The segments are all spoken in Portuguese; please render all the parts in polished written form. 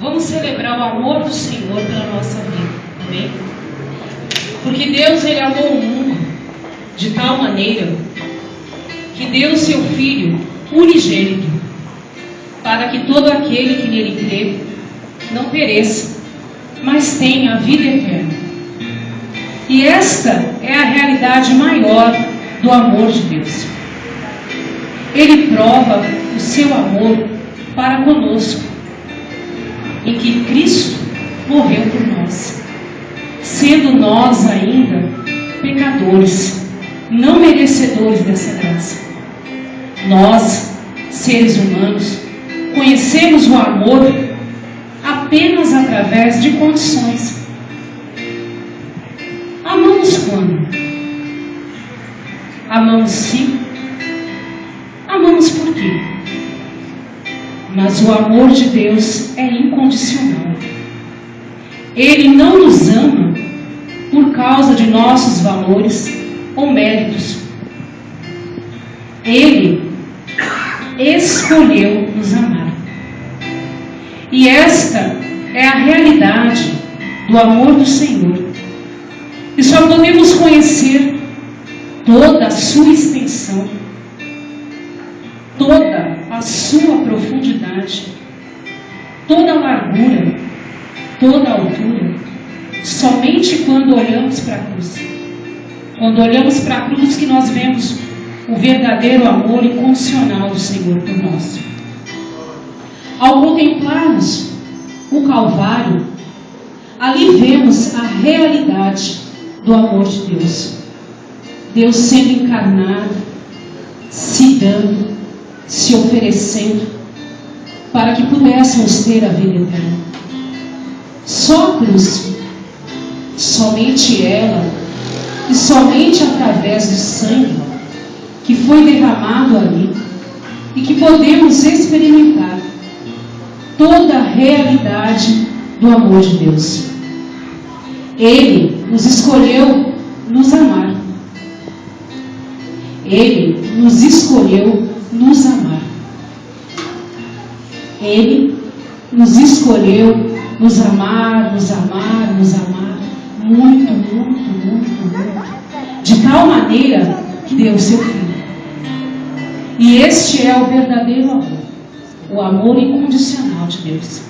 Vamos celebrar o amor do Senhor pela nossa vida, amém? Porque Deus, Ele amou o mundo de tal maneira que deu o seu Filho unigênito, para que todo aquele que nele crê não pereça, mas tenha a vida eterna. E esta é a realidade maior do amor de Deus. Ele prova o seu amor para conosco, em que Cristo morreu por nós, sendo nós ainda pecadores, não merecedores dessa graça. Nós, seres humanos, conhecemos o amor apenas através de condições. Amamos quando? Amamos sim. Amamos por quê? Mas o amor de Deus é incondicional. Ele não nos ama por causa de nossos valores ou méritos. Ele escolheu nos amar. E esta é a realidade do amor do Senhor. E só podemos conhecer toda a sua extensão, toda a sua profundidade, toda a largura, toda a altura, somente quando olhamos para a cruz. Quando olhamos para a cruz que nós vemos o verdadeiro amor incondicional do Senhor por nós. Ao contemplarmos o Calvário, ali vemos a realidade do amor de Deus. Deus sendo encarnado, se dando, se oferecendo, para que pudéssemos ter a vida eterna. Só a cruz, somente ela, e somente através do sangue que foi derramado ali, e que podemos experimentar toda a realidade do amor de Deus. Ele nos escolheu nos amar. Ele nos escolheu nos amar. Ele nos escolheu nos amar, nos amar, nos amar, muito, muito, muito, muito, de tal maneira que deu o seu Filho. E este é o verdadeiro amor, o amor incondicional de Deus.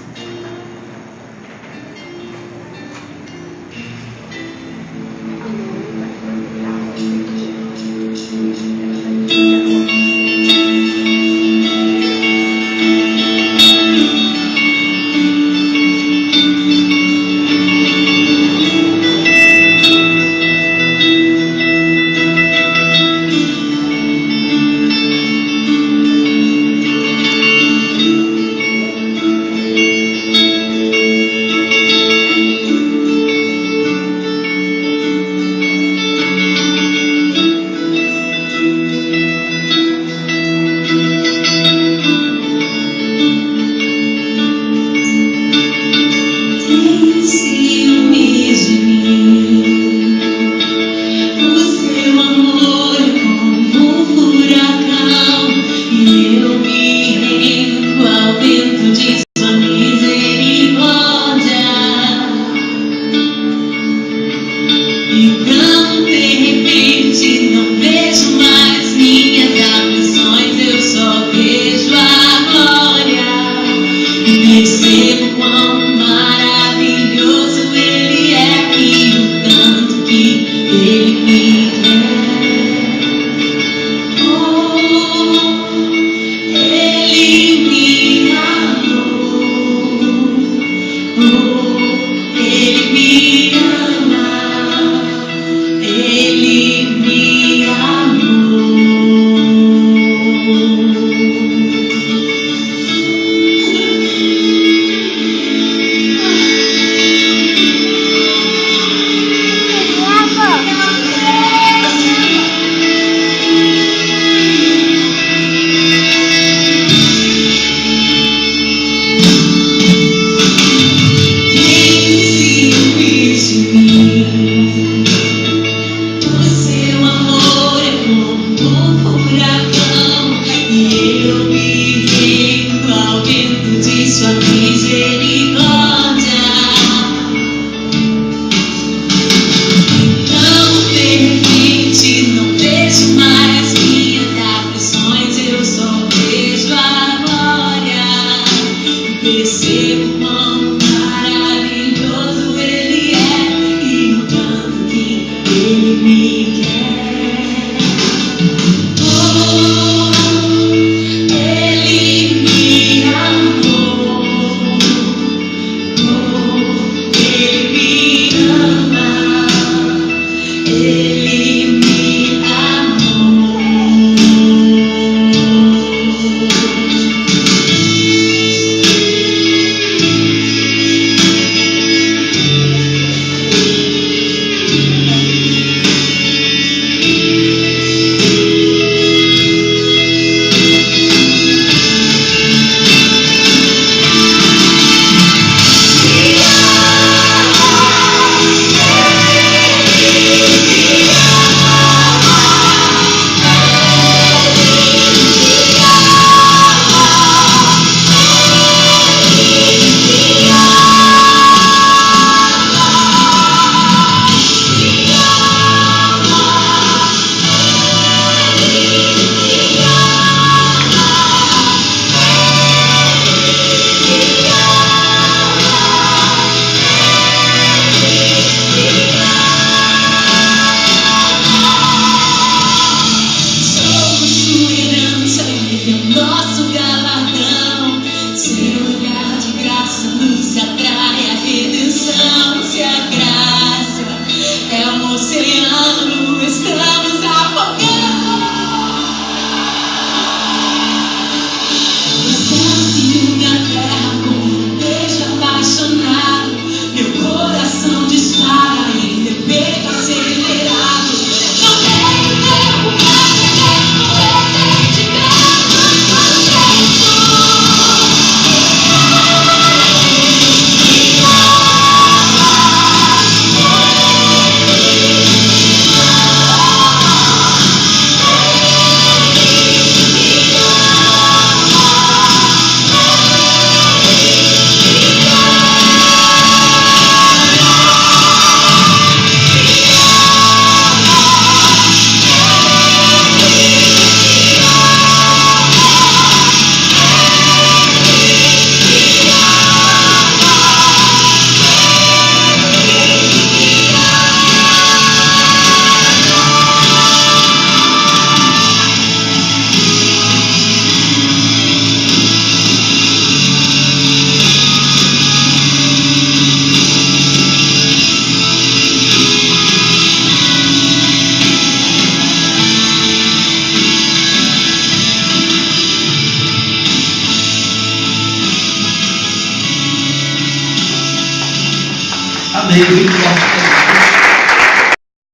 Amém.